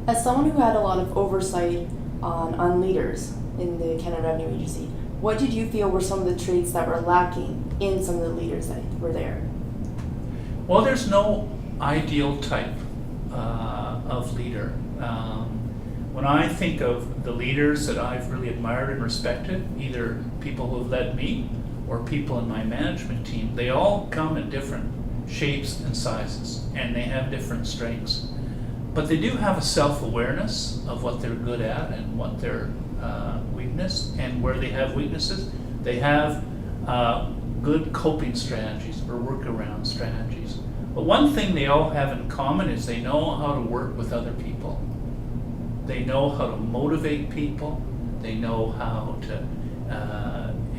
As someone who had a lot of oversight on leaders in the Canada Revenue Agency, what did you feel were some of the traits that were lacking in some of the leaders that were there? Well, there's no ideal type of leader. When I think of the leaders that I've really admired and respected, either people who have led me or people in my management team, they all come in different shapes and sizes, and they have different strengths. But they do have a self-awareness of what they're good at and what their weakness, and where they have weaknesses, they have good coping strategies or workaround strategies. But one thing they all have in common is they know how to work with other people. They know how to motivate people. They know how to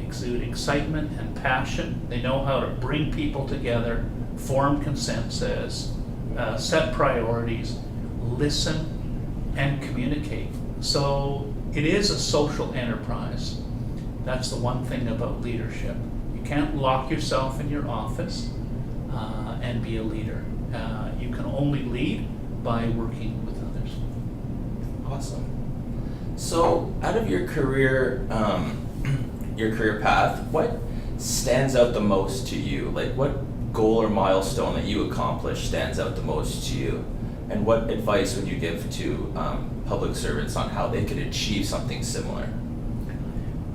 exude excitement and passion. They know how to bring people together, form consensus, set priorities, listen, and communicate. So it is a social enterprise. That's the one thing about leadership. You can't lock yourself in your office and be a leader. You can only lead by working with others. Awesome. So, out of your career path, what stands out the most to you? Like, what goal or milestone that you accomplished stands out the most to you? And what advice would you give to public servants on how they could achieve something similar?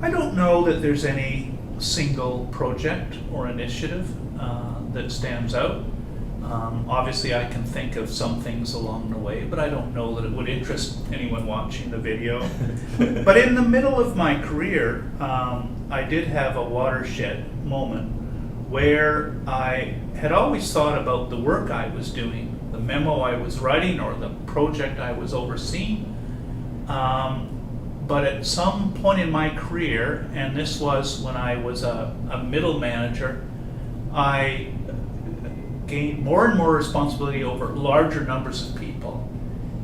I don't know that there's any single project or initiative that stands out. Obviously, I can think of some things along the way, but I don't know that it would interest anyone watching the video. But in the middle of my career, I did have a watershed moment where I had always thought about the work I was doing, the memo I was writing, or the project I was overseeing. But at some point in my career, and this was when I was a middle manager, I gained more and more responsibility over larger numbers of people.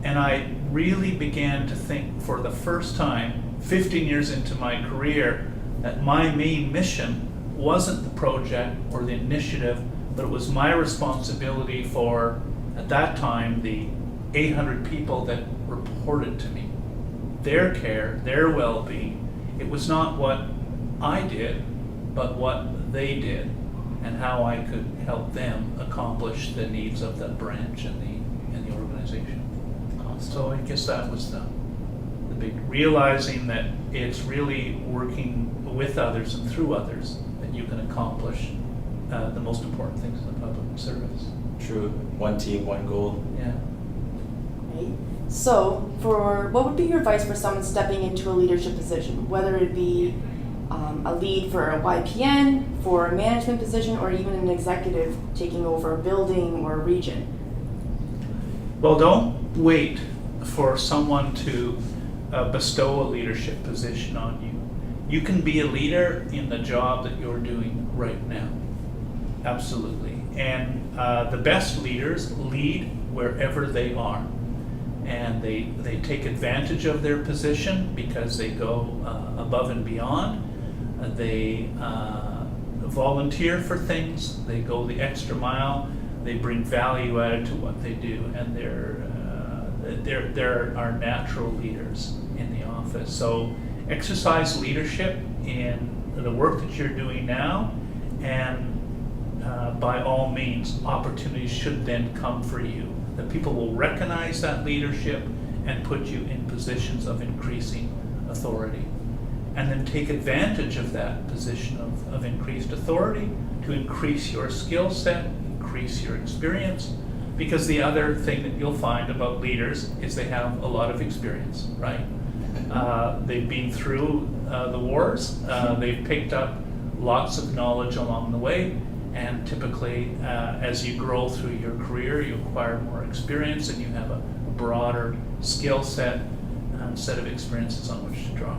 And I really began to think for the first time, 15 years into my career, that my main mission wasn't the project or the initiative, but it was my responsibility for, at that time, the 800 people that reported to me. Their care, their well-being. It was not what I did, but what they did, and how I could help them accomplish the needs of the branch and the organization. So I guess that was the big realizing that it's really working with others and through others that you can accomplish the most important things in the public service. True. One team, one goal. Yeah. Right? So, what would be your advice for someone stepping into a leadership position, whether it be a lead for a YPN, for a management position, or even an executive taking over a building or a region? Well, don't wait for someone to bestow a leadership position on you. You can be a leader in the job that you're doing right now. Absolutely. And the best leaders lead wherever they are. And they take advantage of their position because they go above and beyond. They volunteer for things. They go the extra mile. They bring value added to what they do, and they're our natural leaders in the office. So exercise leadership in the work that you're doing now, and by all means, opportunities should then come for you. That people will recognize that leadership and put you in positions of increasing authority. And then take advantage of that position of increased authority to increase your skill set, increase your experience, because the other thing that you'll find about leaders is they have a lot of experience, right? They've been through the wars, they've picked up lots of knowledge along the way, and typically as you grow through your career, you acquire more experience and you have a broader skill set and set of experiences on which to draw.